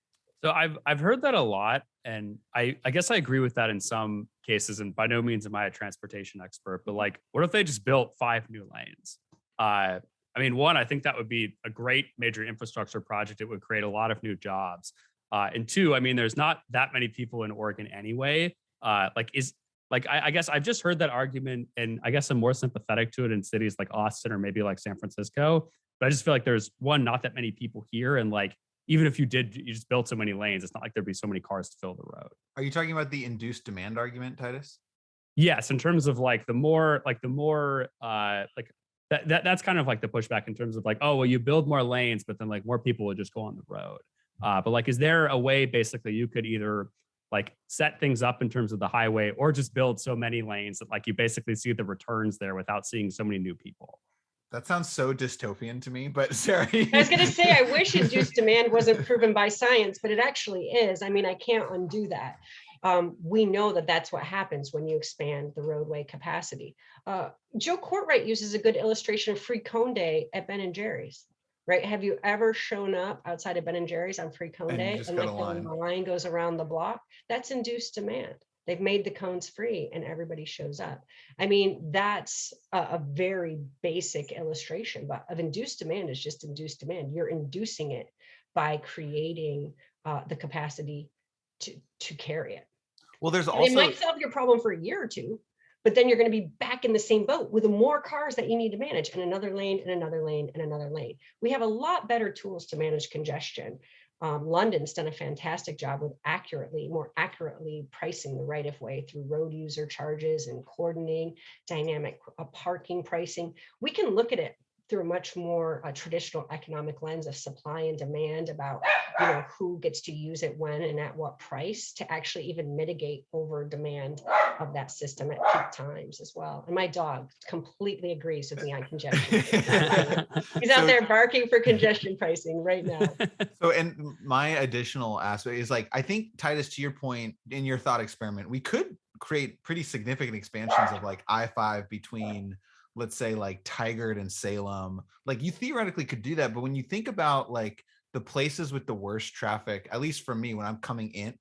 So I've heard that a lot, and I guess I agree with that in some cases. And by no means am I a transportation expert, but like, what if they just built 5 new lanes? I mean, one, I think that would be a great major infrastructure project. It would create a lot of new jobs. And two, I mean, there's not that many people in Oregon anyway. I guess I've just heard that argument, and I guess I'm more sympathetic to it in cities like Austin or maybe like San Francisco. But I just feel like there's one, not that many people here, and like even if you did, you just built so many lanes, it's not like there'd be so many cars to fill the road. Are you talking about the induced demand argument, Titus? Yes, in terms of like that's kind of like the pushback in terms of like, oh, well, you build more lanes, but then like more people would just go on the road. But like, is there a way basically you could either like set things up in terms of the highway or just build so many lanes that like you basically see the returns there without seeing so many new people? That sounds so dystopian to me, but Sarah. I was going to say, I wish induced demand wasn't proven by science, but it actually is. I mean, I can't undo that. We know that that's what happens when you expand the roadway capacity. Joe Courtwright uses a good illustration of free cone day at Ben and Jerry's, right? Have you ever shown up outside of Ben and Jerry's on free cone day and like the line goes around the block? That's induced demand. They've made the cones free and everybody shows up. I mean, that's a very basic illustration, but of induced demand is just induced demand. You're inducing it by creating the capacity to carry it. Well, there's also, it might solve your problem for a year or two, but then you're going to be back in the same boat with more cars that you need to manage, and another lane and another lane and another lane. We have a lot better tools to manage congestion. London's done a fantastic job with more accurately pricing the right of way through road user charges and coordinating dynamic parking pricing. We can look at it through a much more traditional economic lens of supply and demand about who gets to use it when and at what price to actually even mitigate over demand of that system at peak times as well. And my dog completely agrees with me on congestion. He's out there barking for congestion pricing right now. So, and my additional aspect is like, I think, Titus, to your point in your thought experiment, we could create pretty significant expansions of like I-5 between, let's say, like Tigard and Salem. Like, you theoretically could do that, but when you think about like the places with the worst traffic, at least for me when I'm coming in,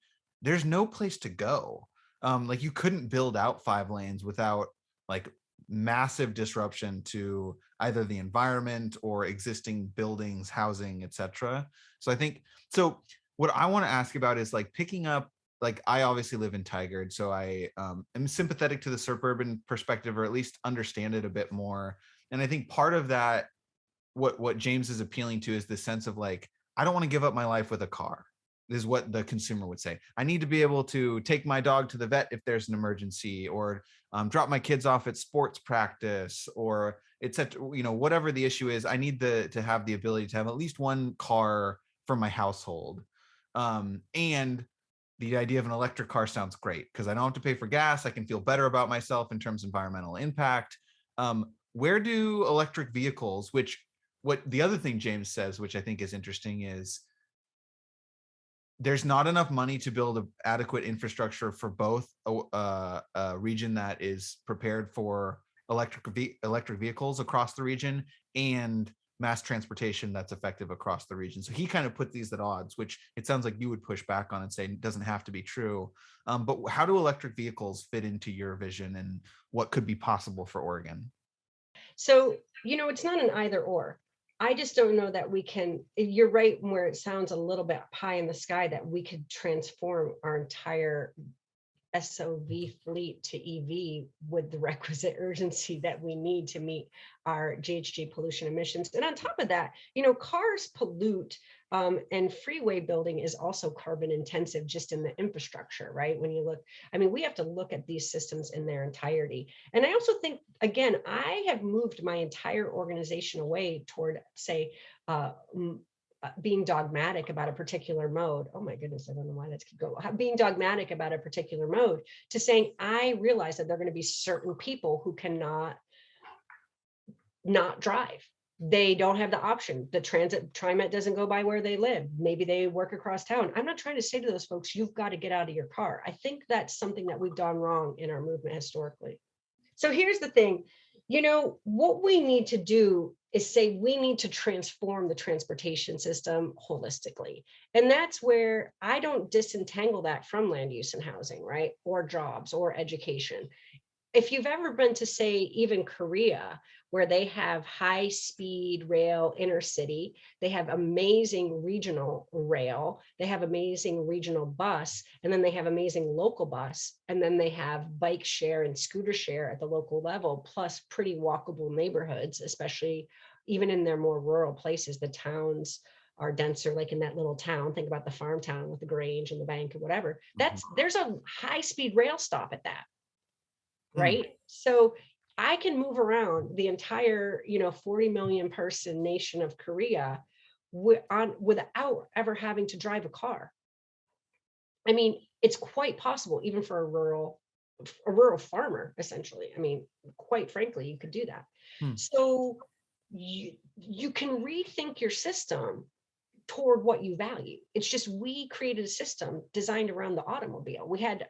there's no place to go. Like, you couldn't build out 5 lanes without like massive disruption to either the environment or existing buildings, housing, etc. So I think, so what I want to ask about is like picking up, like, I obviously live in Tigard, so I am sympathetic to the suburban perspective, or at least understand it a bit more. And I think part of that, what James is appealing to, is the sense of like, I don't want to give up my life with a car, is what the consumer would say. I need to be able to take my dog to the vet if there's an emergency, or drop my kids off at sports practice, or etc. Whatever the issue is, I need to have the ability to have at least one car for my household. And the idea of an electric car sounds great because I don't have to pay for gas. I can feel better about myself in terms of environmental impact. Where do electric vehicles, what the other thing James says, which I think is interesting, is there's not enough money to build an adequate infrastructure for both a region that is prepared for electric vehicles across the region and mass transportation that's effective across the region. So he kind of put these at odds, which it sounds like you would push back on and say it doesn't have to be true. But how do electric vehicles fit into your vision, and what could be possible for Oregon? So, it's not an either or. I just don't know that we can, you're right, where it sounds a little bit pie in the sky, that we could transform our entire SOV fleet to EV with the requisite urgency that we need to meet our GHG pollution emissions. And on top of that, cars pollute, and freeway building is also carbon intensive just in the infrastructure, right? When you look, we have to look at these systems in their entirety. And I also think, again, I have moved my entire organization away toward, say, being dogmatic about a particular mode. Oh my goodness, I don't know why that's keep going. Being dogmatic about a particular mode to saying, I realize that there are going to be certain people who cannot not drive. They don't have the option. The TriMet doesn't go by where they live. Maybe they work across town. I'm not trying to say to those folks, you've got to get out of your car. I think that's something that we've done wrong in our movement historically. So here's the thing, what we need to do is say we need to transform the transportation system holistically. And that's where I don't disentangle that from land use and housing, right? Or jobs or education. If you've ever been to, say, even Korea, where they have high speed rail intercity, they have amazing regional rail, they have amazing regional bus, and then they have amazing local bus, and then they have bike share and scooter share at the local level, plus pretty walkable neighborhoods, especially even in their more rural places. The towns are denser, like in that little town. Think about the farm town with the Grange and the bank or whatever. There's a high speed rail stop at that. Right. So I can move around the entire, 40 million person nation of Korea without ever having to drive a car. I mean, it's quite possible, even for a rural farmer, essentially. I mean, quite frankly, you could do that. So you can rethink your system toward what you value. It's just, we created a system designed around the automobile. We had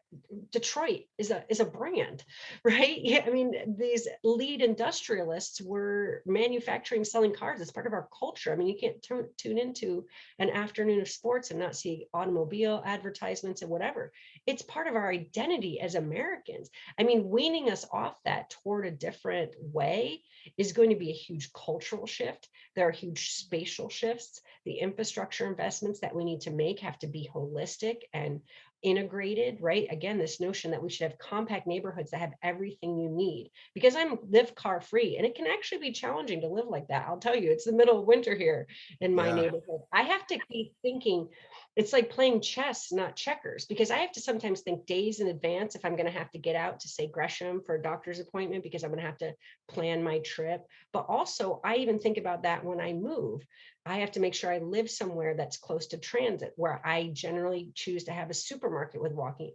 Detroit is a brand, right? Yeah, I mean, these lead industrialists were manufacturing, selling cars. It's part of our culture. I mean, you can't tune into an afternoon of sports and not see automobile advertisements and whatever. It's part of our identity as Americans. I mean, weaning us off that toward a different way is going to be a huge cultural shift. There are huge spatial shifts. The infrastructure investments that we need to make have to be holistic and integrated, right? Again, this notion that we should have compact neighborhoods that have everything you need, because I'm live car free, and it can actually be challenging to live like that. I'll tell you, it's the middle of winter here in my neighborhood. I have to keep thinking. It's like playing chess, not checkers, because I have to sometimes think days in advance if I'm going to have to get out to, say, Gresham for a doctor's appointment, because I'm going to have to plan my trip. But also, I even think about that when I move. I have to make sure I live somewhere that's close to transit, where I generally choose to have a supermarket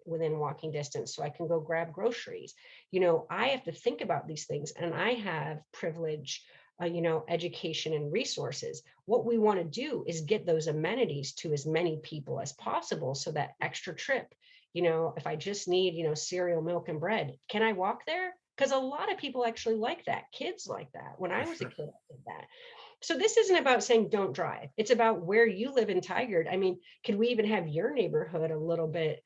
within walking distance, so I can go grab groceries. I have to think about these things, and I have privilege, education and resources. What we want to do is get those amenities to as many people as possible, so that extra trip, if I just need, cereal, milk, and bread, can I walk there? Because a lot of people actually like that. Kids like that. When I was a kid, I did that. So this isn't about saying don't drive. It's about where you live in Tigard. I mean, could we even have your neighborhood a little bit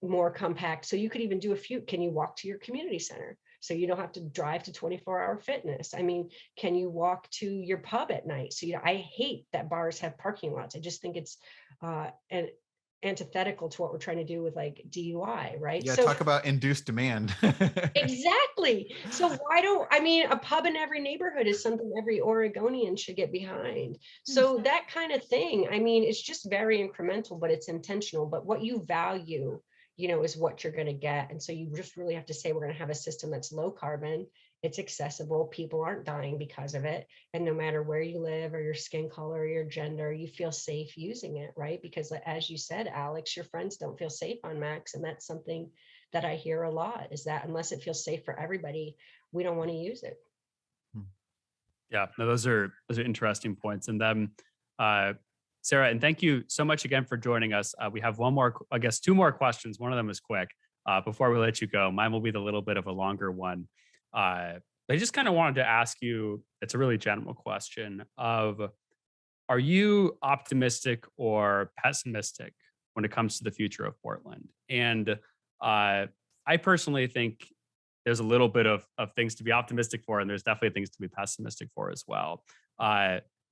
more compact? So you could even do can you walk to your community center? So you don't have to drive to 24-hour fitness. I mean, can you walk to your pub at night? So I hate that bars have parking lots. I just think it's antithetical to what we're trying to do with like DUI, right? Yeah, so talk about induced demand. Exactly. So a pub in every neighborhood is something every Oregonian should get behind. So that kind of thing, I mean, it's just very incremental, but it's intentional. But what you value, is what you're going to get. And so you just really have to say, we're going to have a system that's low carbon, it's accessible, people aren't dying because of it. And no matter where you live or your skin color or your gender, you feel safe using it, right? Because as you said, Alex, your friends don't feel safe on Max. And that's something that I hear a lot, is that unless it feels safe for everybody, we don't want to use it. Yeah, no, those are interesting points. And then, Sarah, and thank you so much again for joining us. We have two more questions. One of them is quick. Before we let you go, mine will be the little bit of a longer one. I just kind of wanted to ask you, it's a really general question of, are you optimistic or pessimistic when it comes to the future of Portland? And I personally think there's a little bit of things to be optimistic for, and there's definitely things to be pessimistic for as well.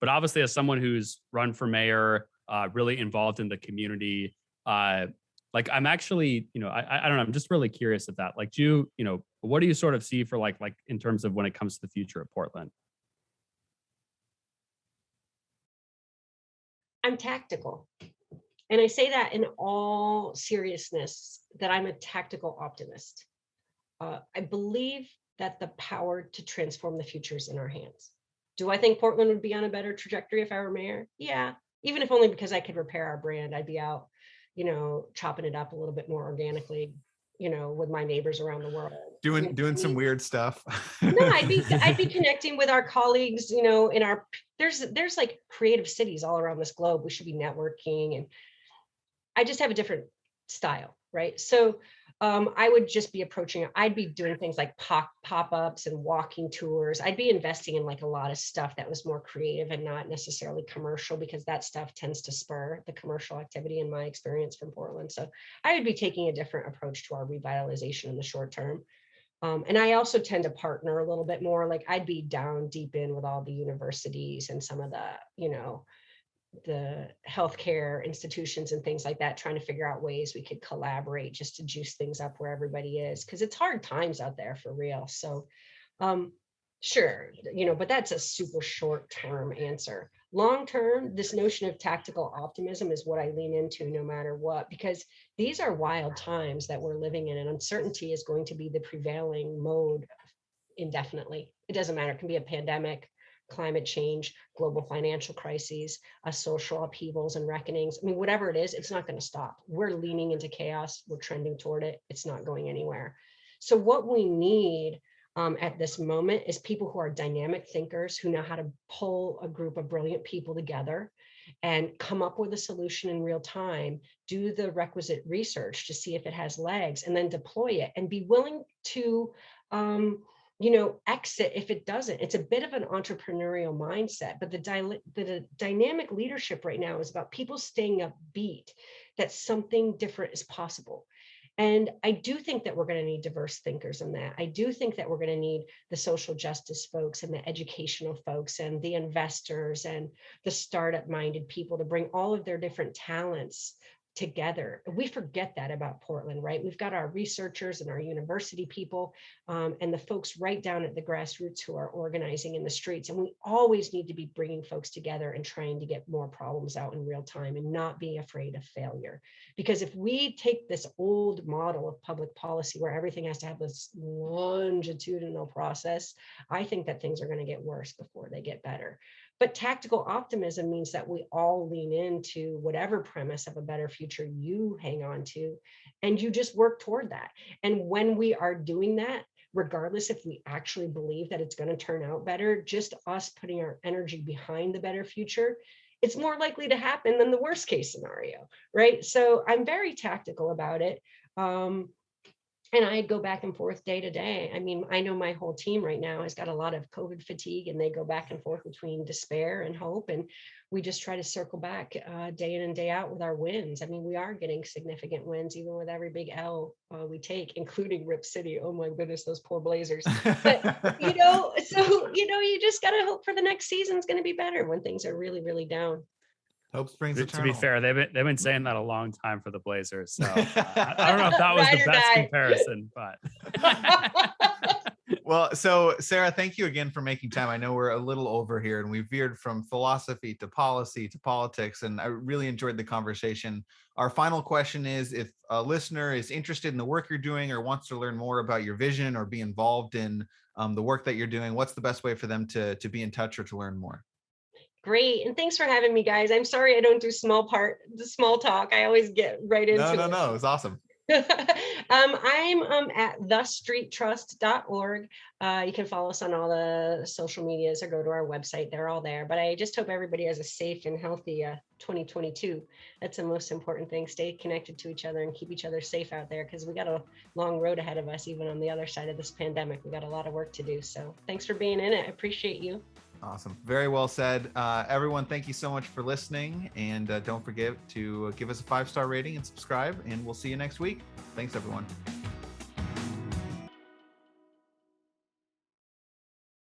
But obviously, as someone who's run for mayor, really involved in the community, I'm actually, I don't know, I'm just really curious of that. Like, what do you sort of see for like in terms of when it comes to the future of Portland? I'm tactical. And I say that in all seriousness, that I'm a tactical optimist. I believe that the power to transform the future is in our hands. Do I think Portland would be on a better trajectory if I were mayor? Yeah, even if only because I could repair our brand. I'd be out, chopping it up a little bit more organically, with my neighbors around the world. Doing some weird stuff. No, I'd be connecting with our colleagues, there's like creative cities all around this globe. We should be networking, and I just have a different style, right? So I would just be approaching it. I'd be doing things like pop-ups and walking tours. I'd be investing in like a lot of stuff that was more creative and not necessarily commercial, because that stuff tends to spur the commercial activity in my experience from Portland. So I would be taking a different approach to our revitalization in the short term. And I also tend to partner a little bit more. Like I'd be down deep in with all the universities and some of the, the healthcare institutions and things like that, trying to figure out ways we could collaborate just to juice things up where everybody is, because it's hard times out there for real. So sure, but that's a super short term answer. Long term, this notion of tactical optimism is what I lean into no matter what, because these are wild times that we're living in, and uncertainty is going to be the prevailing mode indefinitely. It doesn't matter. It can be a pandemic, climate change, global financial crises, social upheavals and reckonings. I mean, whatever it is, it's not going to stop. We're leaning into chaos. We're trending toward it. It's not going anywhere. So what we need at this moment is people who are dynamic thinkers, who know how to pull a group of brilliant people together and come up with a solution in real time, do the requisite research to see if it has legs, and then deploy it and be willing to exit if it doesn't. It's a bit of an entrepreneurial mindset, but the dynamic leadership right now is about people staying upbeat that something different is possible. And I do think that we're going to need diverse thinkers in that. I do think that we're going to need the social justice folks and the educational folks and the investors and the startup minded people to bring all of their different talents together. We forget that about Portland, right? We've got our researchers and our university people and the folks right down at the grassroots who are organizing in the streets. And we always need to be bringing folks together and trying to get more problems out in real time and not be afraid of failure. Because if we take this old model of public policy where everything has to have this longitudinal process, I think that things are going to get worse before they get better. But tactical optimism means that we all lean into whatever premise of a better future you hang on to, and you just work toward that. And when we are doing that, regardless if we actually believe that it's going to turn out better, just us putting our energy behind the better future, it's more likely to happen than the worst case scenario, right? So I'm very tactical about it. And I go back and forth day to day. I mean, I know my whole team right now has got a lot of COVID fatigue, and they go back and forth between despair and hope. And we just try to circle back day in and day out with our wins. I mean, we are getting significant wins, even with every big L we take, including Rip City. Oh my goodness, those poor Blazers. But, you just got to hope for the next season's going to be better when things are really, really down. Hope springs eternal. To be fair, they've been saying that a long time for the Blazers. So I don't know if that was the best comparison, but. Well, so Sarah, thank you again for making time. I know we're a little over here and we veered from philosophy to policy to politics, and I really enjoyed the conversation. Our final question is, if a listener is interested in the work you're doing or wants to learn more about your vision or be involved in the work that you're doing, what's the best way for them to be in touch or to learn more? Great. And thanks for having me, guys. I'm sorry I don't do small talk. I always get right into it. No, it's awesome. I'm at thestreettrust.org. You can follow us on all the social medias or go to our website. They're all there. But I just hope everybody has a safe and healthy 2022. That's the most important thing. Stay connected to each other and keep each other safe out there, because we got a long road ahead of us, even on the other side of this pandemic. We got a lot of work to do. So thanks for being in it. I appreciate you. Awesome. Very well said. Everyone, thank you so much for listening. And don't forget to give us a 5-star rating and subscribe. And we'll see you next week. Thanks, everyone.